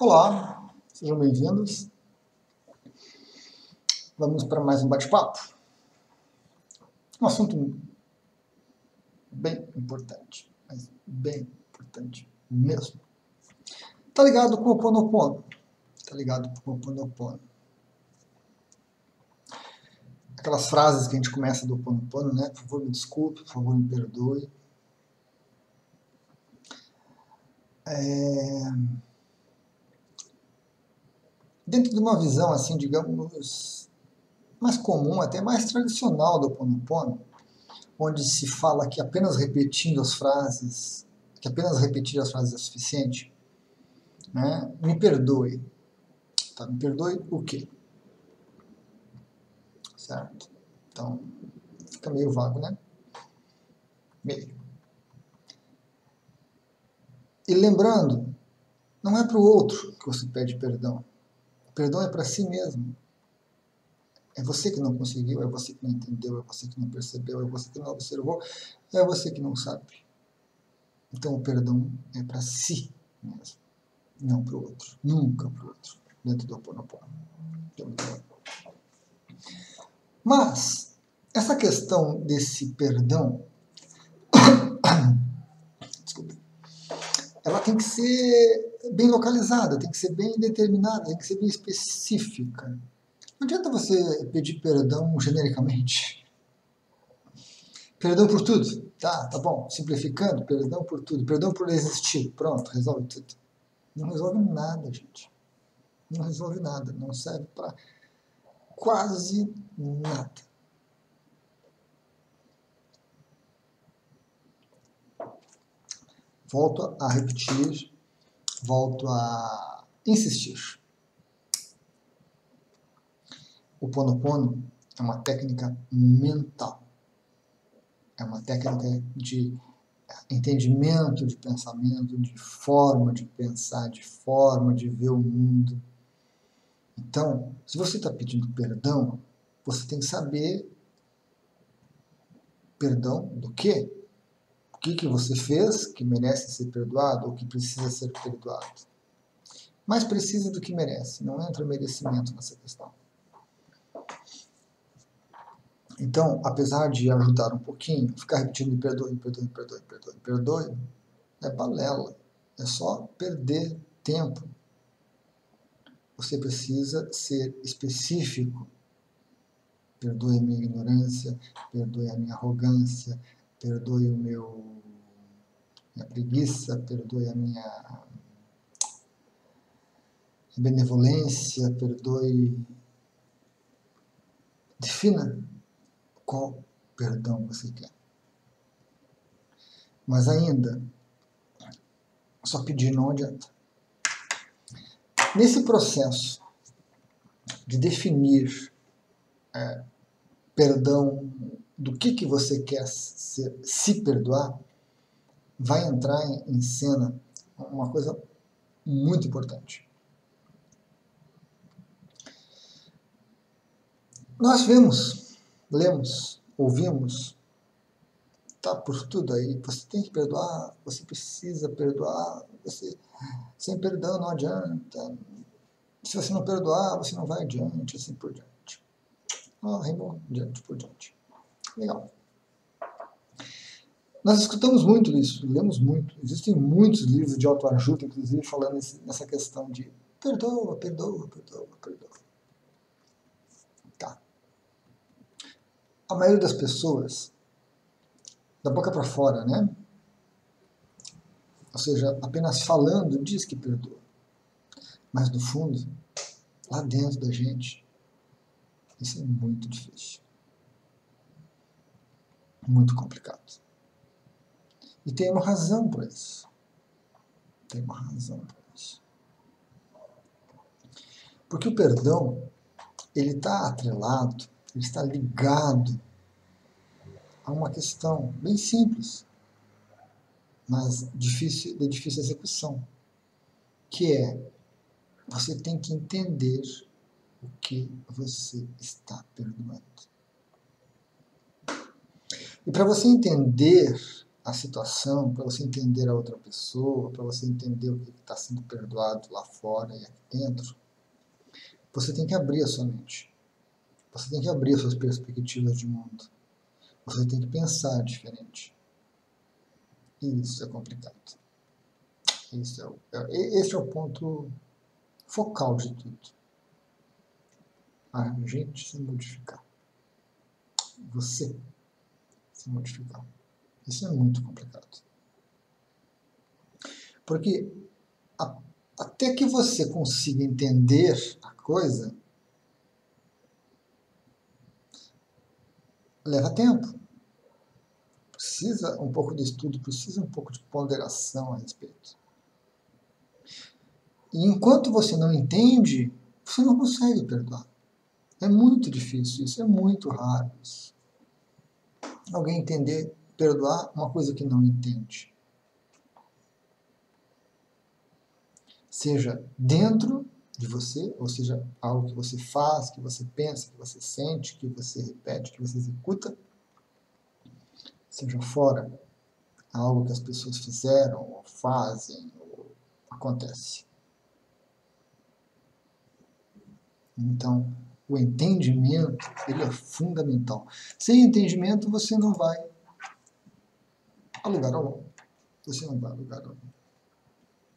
Olá, sejam bem-vindos. Vamos para mais um bate-papo. Um assunto bem importante, mas bem importante mesmo. Tá ligado com o Ho'oponopono? Tá ligado com o Ho'oponopono? Aquelas frases que a gente começa do Ho'oponopono, né? Por favor, me desculpe, por favor, me perdoe. Dentro de uma visão, assim, digamos, mais comum, até mais tradicional do Ho'oponopono, onde se fala que apenas repetindo as frases, que apenas repetir as frases é suficiente, né? Me perdoe. Tá? Me perdoe o quê? Certo? Então, fica meio vago, né? Meio. E lembrando, não é para o outro que você pede perdão. O perdão é para si mesmo. É você que não conseguiu, é você que não entendeu, é você que não percebeu, é você que não observou, é você que não sabe. Então o perdão é para si mesmo, não para o outro. Nunca para o outro, dentro do Ho'oponopono. Mas, essa questão desse perdão, desculpa, ela tem que ser bem localizada, tem que ser bem determinada, tem que ser bem específica. Não adianta você pedir perdão genericamente. Perdão por tudo. Tá bom. Simplificando, perdão por tudo. Perdão por existir. Pronto, resolve tudo. Não resolve nada, gente. Não resolve nada. Não serve para quase nada. Volto a repetir, volto a insistir. O Ho'oponopono é uma técnica mental. É uma técnica de entendimento de pensamento, de forma de pensar, de forma de ver o mundo. Então, se você está pedindo perdão, você tem que saber perdão do quê? O que você fez que merece ser perdoado ou que precisa ser perdoado? Mais precisa do que merece, não entra merecimento nessa questão. Então, apesar de ajudar um pouquinho, ficar repetindo perdoe, perdoe, perdoe, perdoe, perdoe, é balela, é só perder tempo. Você precisa ser específico. Perdoe a minha ignorância, perdoe a minha arrogância, perdoe minha preguiça, perdoe a minha benevolência, perdoe. Defina qual perdão você quer. Mas ainda, só pedir não adianta. Nesse processo de definir perdão, do que você quer se perdoar, vai entrar em cena uma coisa muito importante. Nós vemos, lemos, ouvimos, tá por tudo aí, você tem que perdoar, você precisa perdoar, sem perdão não adianta, se você não perdoar, você não vai adiante, assim por diante. Rimou, diante por diante. Legal. Nós escutamos muito isso, lemos muito, existem muitos livros de autoajuda, inclusive, falando nessa questão de perdoa, perdoa, perdoa, perdoa. Tá. A maioria das pessoas, da boca para fora, né? Ou seja, apenas falando, diz que perdoa. Mas no fundo, lá dentro da gente, isso é muito difícil. Muito complicado. E tem uma razão para isso. Tem uma razão para isso. Porque o perdão, ele está atrelado, ele está ligado a uma questão bem simples, mas de difícil execução, que é, você tem que entender o que você está perdoando. E para você entender a situação, para você entender a outra pessoa, para você entender o que está sendo perdoado lá fora e aqui dentro, você tem que abrir a sua mente. Você tem que abrir as suas perspectivas de mundo. Você tem que pensar diferente. E isso é complicado. Esse é o ponto focal de tudo. A gente se modificar. Você se modificar. Isso é muito complicado. Porque até que você consiga entender a coisa, leva tempo. Precisa um pouco de estudo, precisa um pouco de ponderação a respeito. E enquanto você não entende, você não consegue perdoar. É muito difícil isso, é muito raro isso. Alguém entender, perdoar uma coisa que não entende. Seja dentro de você, ou seja, algo que você faz, que você pensa, que você sente, que você repete, que você executa, seja fora, algo que as pessoas fizeram, ou fazem, ou acontece. Então, o entendimento, ele é fundamental. Sem entendimento, você não vai a lugar algum. Você não vai a lugar algum.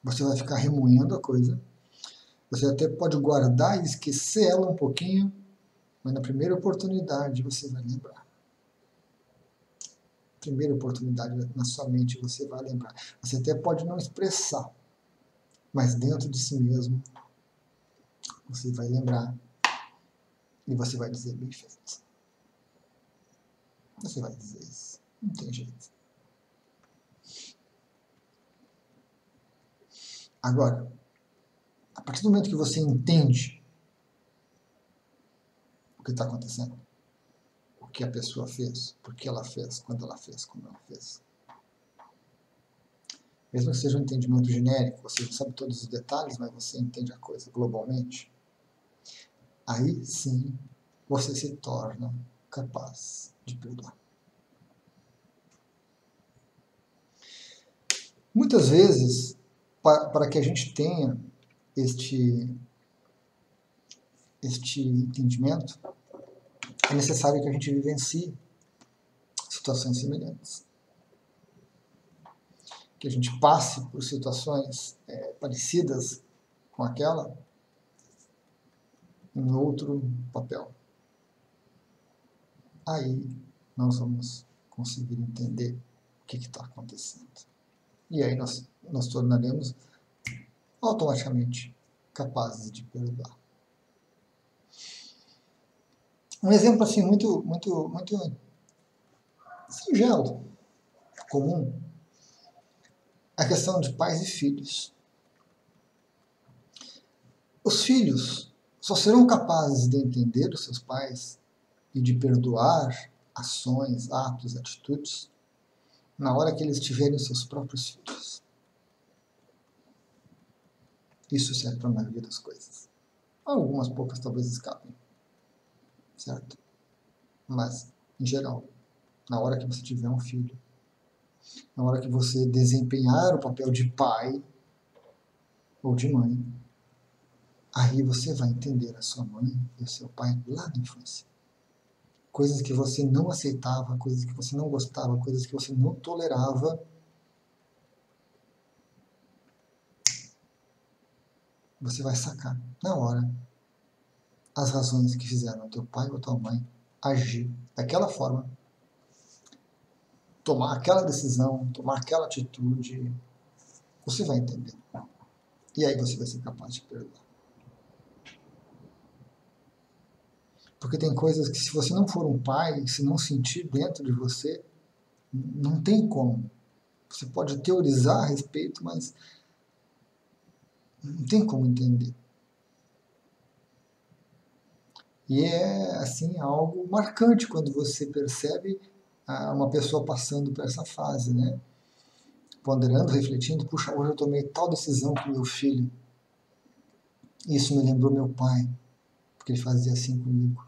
Você vai ficar remoendo a coisa. Você até pode guardar e esquecer ela um pouquinho, mas na primeira oportunidade você vai lembrar. Primeira oportunidade na sua mente você vai lembrar. Você até pode não expressar, mas dentro de si mesmo você vai lembrar e você vai dizer bem feito. Você vai dizer isso. Não tem jeito. Agora, a partir do momento que você entende o que está acontecendo, o que a pessoa fez, por que ela fez, quando ela fez, como ela fez, mesmo que seja um entendimento genérico, você não sabe todos os detalhes, mas você entende a coisa globalmente, aí sim você se torna capaz de perdoar. Muitas vezes, para que a gente tenha este entendimento, é necessário que a gente vivencie situações semelhantes. Que a gente passe por situações parecidas com aquela em outro papel. Aí nós vamos conseguir entender o que está acontecendo. E aí nós nos tornaremos automaticamente capazes de perdoar. Um exemplo assim muito singelo, comum, a questão de pais e filhos. Os filhos só serão capazes de entender os seus pais e de perdoar ações, atos, atitudes, na hora que eles tiverem os seus próprios filhos. Isso serve para a maioria das coisas. Algumas poucas talvez escapem, certo? Mas, em geral, na hora que você tiver um filho, na hora que você desempenhar o papel de pai ou de mãe, aí você vai entender a sua mãe e o seu pai lá na infância. Coisas que você não aceitava, coisas que você não gostava, coisas que você não tolerava, você vai sacar na hora as razões que fizeram o teu pai ou tua mãe agir daquela forma, tomar aquela decisão, tomar aquela atitude. Você vai entender. E aí você vai ser capaz de perdoar. Porque tem coisas que, se você não for um pai, se não sentir dentro de você, não tem como. Você pode teorizar a respeito, mas não tem como entender. E é, assim, algo marcante quando você percebe uma pessoa passando por essa fase, né? Ponderando, refletindo, puxa, hoje eu tomei tal decisão com meu filho. Isso me lembrou meu pai, porque ele fazia assim comigo.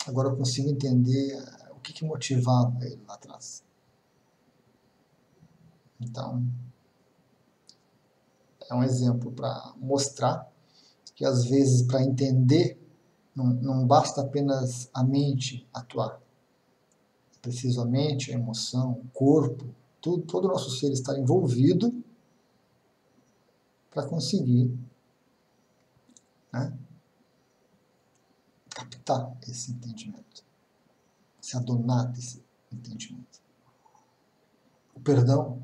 Agora eu consigo entender o que motivava ele lá atrás. Então, é um exemplo para mostrar que, às vezes, para entender, não basta apenas a mente atuar. É preciso a mente, a emoção, o corpo, todo o nosso ser estar envolvido para conseguir, né, captar esse entendimento, se adonar desse entendimento. O perdão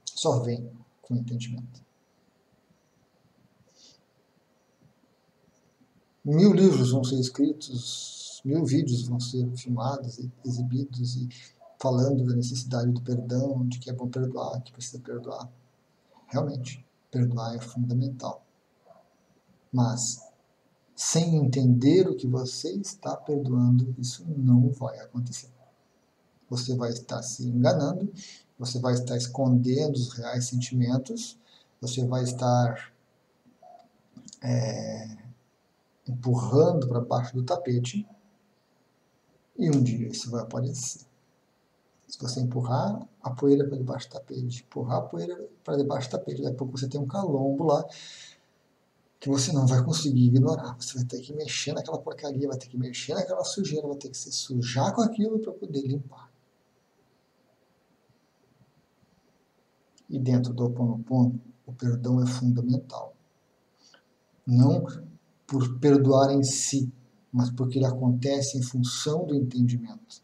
só vem com o entendimento. 1000 livros vão ser escritos, 1000 vídeos vão ser filmados e exibidos e falando da necessidade do perdão, de que é bom perdoar, que precisa perdoar. Realmente, perdoar é fundamental. Mas, sem entender o que você está perdoando, isso não vai acontecer. Você vai estar se enganando, você vai estar escondendo os reais sentimentos, você vai estar empurrando para baixo do tapete, e um dia isso vai aparecer. Se você empurrar a poeira para debaixo do tapete, empurrar a poeira para debaixo do tapete, daqui a pouco você tem um calombo lá que você não vai conseguir ignorar. Você vai ter que mexer naquela porcaria, vai ter que mexer naquela sujeira, vai ter que se sujar com aquilo para poder limpar. E dentro do Ho Oponopono, o perdão é fundamental. Não por perdoar em si, mas porque ele acontece em função do entendimento.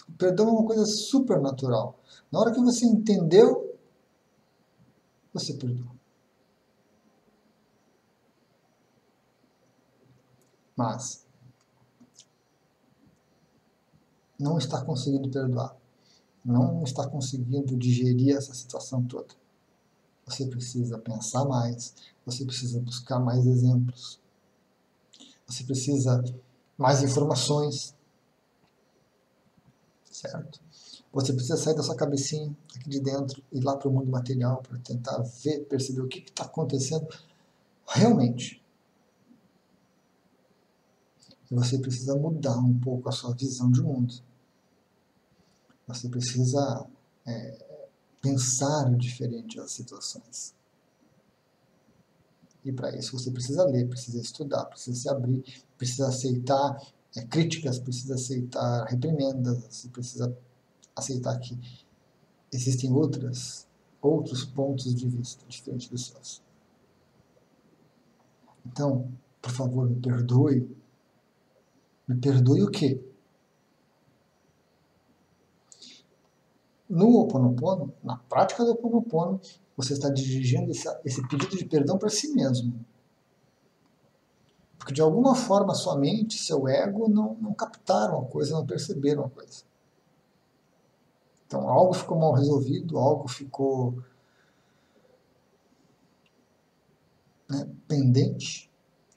O perdão é uma coisa supernatural. Na hora que você entendeu, você perdoa. Mas não está conseguindo perdoar, não está conseguindo digerir essa situação toda. Você precisa pensar mais, você precisa buscar mais exemplos, você precisa mais informações, certo? Você precisa sair da sua cabecinha, aqui de dentro, e ir lá para o mundo material para tentar ver, perceber o que está acontecendo realmente. E você precisa mudar um pouco a sua visão de mundo. Você precisa pensar diferente as situações. E para isso você precisa ler, precisa estudar, precisa se abrir, precisa aceitar críticas, precisa aceitar reprimendas, você precisa aceitar que existem outros pontos de vista diferentes dos seus. Então, por favor, me perdoe. Me perdoe o quê? No Ho Oponopono, na prática do Ho Oponopono, você está dirigindo esse pedido de perdão para si mesmo. Porque de alguma forma sua mente, seu ego não captaram a coisa, não perceberam a coisa. Então algo ficou mal resolvido, algo ficou pendente,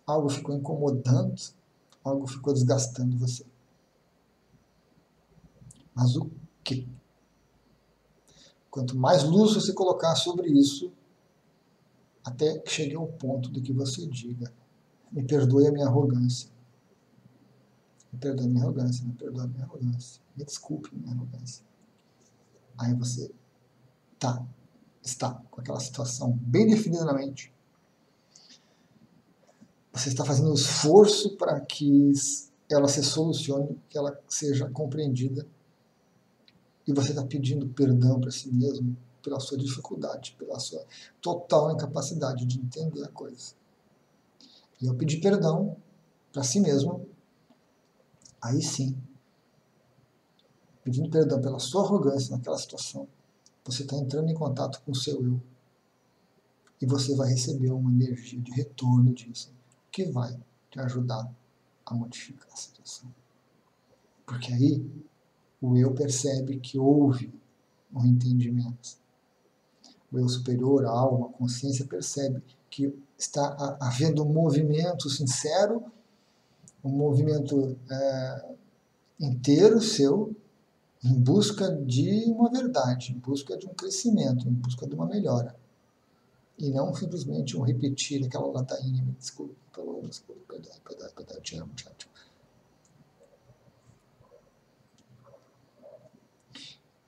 algo ficou incomodando, algo ficou desgastando você. Mas o quê? Quanto mais luz você colocar sobre isso, até que chegue ao ponto de que você diga: me perdoe a minha arrogância. Me perdoe a minha arrogância, me perdoe a minha arrogância. Me desculpe a minha arrogância. Aí você está com aquela situação bem definida na mente. Você está fazendo um esforço para que ela se solucione, que ela seja compreendida. E você está pedindo perdão para si mesmo pela sua dificuldade, pela sua total incapacidade de entender a coisa. E ao pedir perdão para si mesmo, aí sim, pedindo perdão pela sua arrogância naquela situação, você está entrando em contato com o seu eu. E você vai receber uma energia de retorno disso, que vai te ajudar a modificar a situação. Porque aí o eu percebe que houve um entendimento. O eu superior, a alma, a consciência percebe que está havendo um movimento sincero, um movimento inteiro seu, em busca de uma verdade, em busca de um crescimento, em busca de uma melhora. E não simplesmente um repetir aquela ladainha: me desculpe, perdão, te amo, te amo.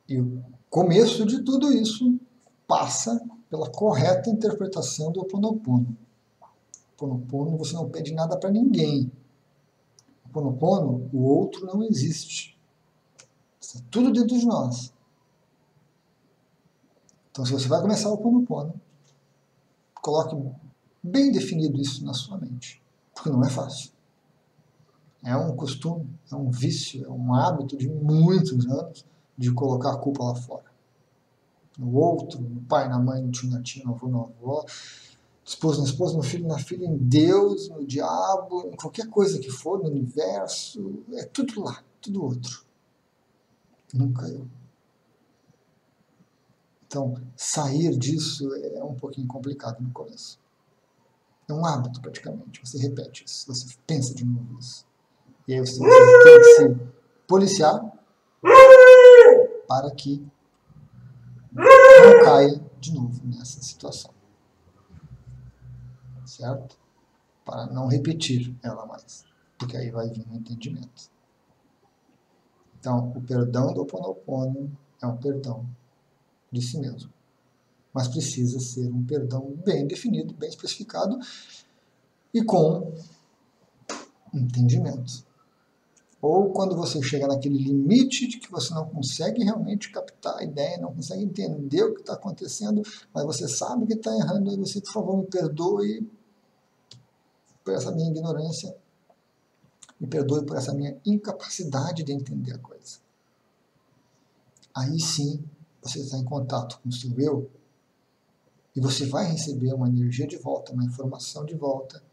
E começo de tudo isso passa pela correta interpretação do Ho Oponopono. Ho Oponopono, você não pede nada para ninguém. Ho Oponopono, o outro não existe. Está tudo dentro de nós. Então, se você vai começar o Ho Oponopono, coloque bem definido isso na sua mente, porque não é fácil. É um costume, é um vício, é um hábito de muitos anos de colocar a culpa lá fora. No outro, no pai, na mãe, no tio, na tia, no avô, na avó, esposo, na esposa, no filho, na filha, em Deus, no diabo, em qualquer coisa que for, no universo, é tudo lá, tudo outro. Nunca eu. Então, sair disso é um pouquinho complicado no começo. É um hábito, praticamente. Você repete isso, você pensa de novo isso. E aí você tem que se policiar para que não caia de novo nessa situação. Certo? Para não repetir ela mais. Porque aí vai vir um entendimento. Então, o perdão do Ho Oponopono é um perdão de si mesmo. Mas precisa ser um perdão bem definido, bem especificado e com entendimento. Ou quando você chega naquele limite de que você não consegue realmente captar a ideia, não consegue entender o que está acontecendo, mas você sabe que está errando, aí você, por favor, me perdoe por essa minha ignorância, me perdoe por essa minha incapacidade de entender a coisa. Aí sim, você está em contato com o seu eu e você vai receber uma energia de volta, uma informação de volta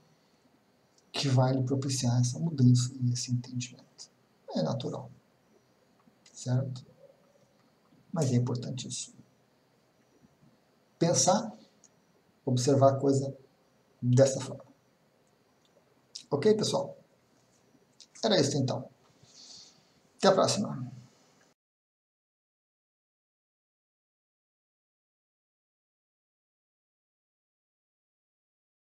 que vai lhe propiciar essa mudança e esse entendimento. É natural, certo? Mas é importantíssimo. Pensar, observar a coisa dessa forma. Ok, pessoal? Era isso então. Até a próxima.